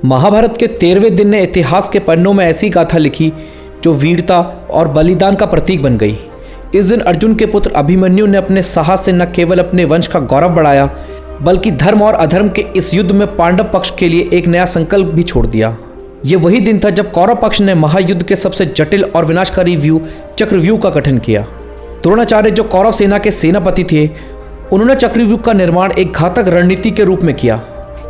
महाभारत के 13वें दिन ने इतिहास के पन्नों में ऐसी गाथा लिखी जो वीरता और बलिदान का प्रतीक बन गई। इस दिन अर्जुन के पुत्र अभिमन्यु ने अपने साहस से न केवल अपने वंश का गौरव बढ़ाया, बल्कि धर्म और अधर्म के इस युद्ध में पांडव पक्ष के लिए एक नया संकल्प भी छोड़ दिया। ये वही दिन था जब कौरव पक्ष ने महायुद्ध के सबसे जटिल और विनाशकारी व्यूह चक्रव्यूह का गठन किया। द्रोणाचार्य जो कौरव सेना के सेनापति थे, उन्होंने चक्रव्यूह का निर्माण एक घातक रणनीति के रूप में किया।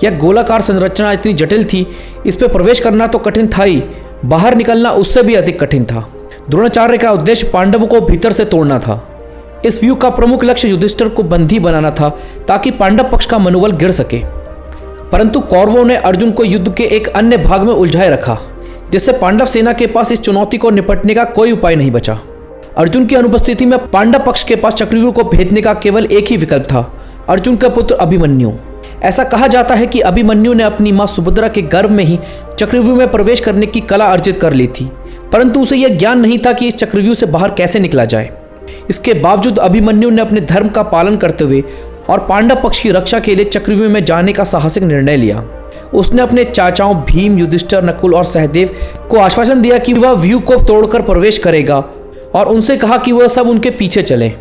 यह गोलाकार संरचना इतनी जटिल थी, इस पर प्रवेश करना तो कठिन था ही, बाहर निकलना उससे भी अधिक कठिन था। द्रोणाचार्य का उद्देश्य पांडवों को भीतर से तोड़ना था। इस व्यूह का प्रमुख लक्ष्य युधिष्ठिर को बंदी बनाना था ताकि पांडव पक्ष का मनोबल गिर सके। परंतु कौरवों ने अर्जुन को युद्ध के एक अन्य भाग में उलझाए रखा, जिससे पांडव सेना के पास इस चुनौती को निपटने का कोई उपाय नहीं बचा। अर्जुन की अनुपस्थिति में पांडव पक्ष के पास चक्रव्यूह को भेदने का केवल एक ही विकल्प था, अर्जुन का पुत्र अभिमन्यु। ऐसा कहा जाता है कि अभिमन्यु ने अपनी मां सुभद्रा के गर्भ में ही चक्रव्यूह में प्रवेश करने की कला अर्जित कर ली थी, परंतु उसे यह ज्ञान नहीं था कि इस चक्रव्यूह से बाहर कैसे निकला जाए। इसके बावजूद अभिमन्यु ने अपने धर्म का पालन करते हुए और पांडव पक्ष की रक्षा के लिए चक्रव्यूह में जाने का साहसिक निर्णय लिया। उसने अपने चाचाओं भीम, युधिष्ठिर, नकुल और सहदेव को आश्वासन दिया कि वह व्यूह को तोड़कर प्रवेश करेगा और उनसे कहा कि वह सब उनके पीछे चले।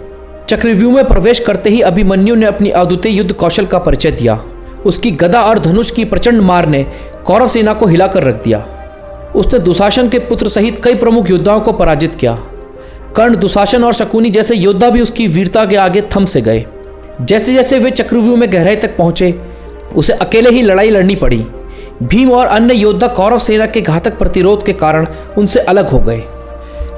चक्रव्यूह में प्रवेश करते ही अभिमन्यु ने अपनी अद्वितीय युद्ध कौशल का परिचय दिया। उसकी गदा और धनुष की प्रचंड मार ने कौरव सेना को हिलाकर रख दिया। उसने दुशासन के पुत्र सहित कई प्रमुख योद्धाओं को पराजित किया। कर्ण, दुशासन और शकुनी जैसे योद्धा भी उसकी वीरता के आगे थम से गए। जैसे जैसे वे चक्रव्यूह में गहराई तक पहुंचे, उसे अकेले ही लड़ाई लड़नी पड़ी। भीम और अन्य योद्धा कौरव सेना के घातक प्रतिरोध के कारण उनसे अलग हो गए।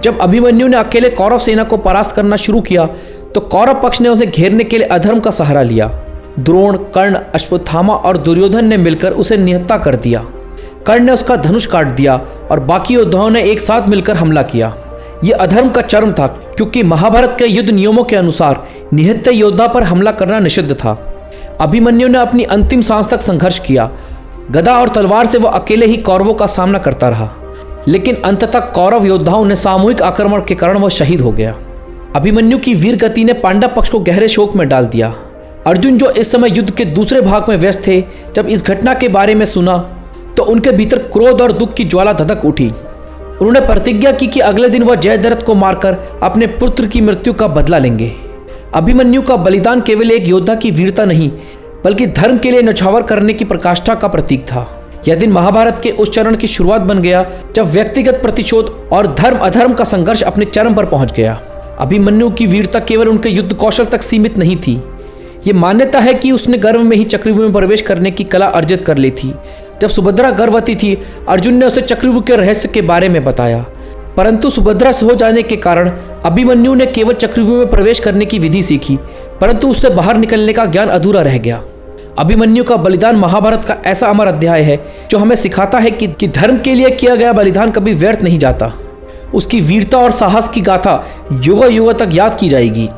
जब अभिमन्यु ने अकेले कौरव सेना को परास्त करना शुरू किया तो कौरव पक्ष ने उसे घेरने के लिए अधर्म का सहारा लिया। द्रोण, कर्ण, अश्वत्थामा और दुर्योधन ने मिलकर उसे निहत्था कर दिया। कर्ण ने उसका धनुष काट दिया और बाकी योद्धाओं ने एक साथ मिलकर हमला किया। यह अधर्म का चरम था, क्योंकि महाभारत के युद्ध नियमों के अनुसार निहत्थे योद्धा पर हमला करना निषिद्ध था। अभिमन्यु ने अपनी अंतिम सांस तक संघर्ष किया। गदा और तलवार से वह अकेले ही कौरवों का सामना करता रहा, लेकिन अंततः कौरव योद्धाओं ने सामूहिक आक्रमण के कारण वह शहीद हो गया। अभिमन्यु की वीर गति ने पांडव पक्ष को गहरे शोक में डाल दिया। अर्जुन, जो इस समय युद्ध के दूसरे भाग में व्यस्त थे, जब इस घटना के बारे में सुना तो उनके भीतर क्रोध और दुख की ज्वाला धधक उठी। उन्होंने प्रतिज्ञा की कि अगले दिन वह जयद्रथ को मारकर अपने पुत्र की मृत्यु का बदला लेंगे। अभिमन्यु का बलिदान केवल एक योद्धा की वीरता नहीं, बल्कि धर्म के लिए न्यौछावर करने की प्रकाष्ठा का प्रतीक था। यह दिन महाभारत के उस चरण की शुरुआत बन गया जब व्यक्तिगत प्रतिशोध और धर्म अधर्म का संघर्ष अपने चरम पर पहुंच गया। अभिमन्यु की वीरता केवल उनके युद्ध कौशल तक सीमित नहीं थी। ये मान्यता है कि उसने गर्भ में ही चक्रव्यूह में प्रवेश करने की कला अर्जित कर ली थी। जब सुभद्रा गर्भवती थी, अर्जुन ने उसे चक्रव्यूह के रहस्य के बारे में बताया, परंतु सुभद्रा से हो जाने के कारण अभिमन्यु ने केवल चक्रव्यूह में प्रवेश करने की विधि सीखी, परंतु उससे बाहर निकलने का ज्ञान अधूरा रह गया। अभिमन्यु का बलिदान महाभारत का ऐसा अमर अध्याय है जो हमें सिखाता है कि धर्म के लिए किया गया बलिदान कभी व्यर्थ नहीं जाता। उसकी वीरता और साहस की गाथा युगों युगों तक याद की जाएगी।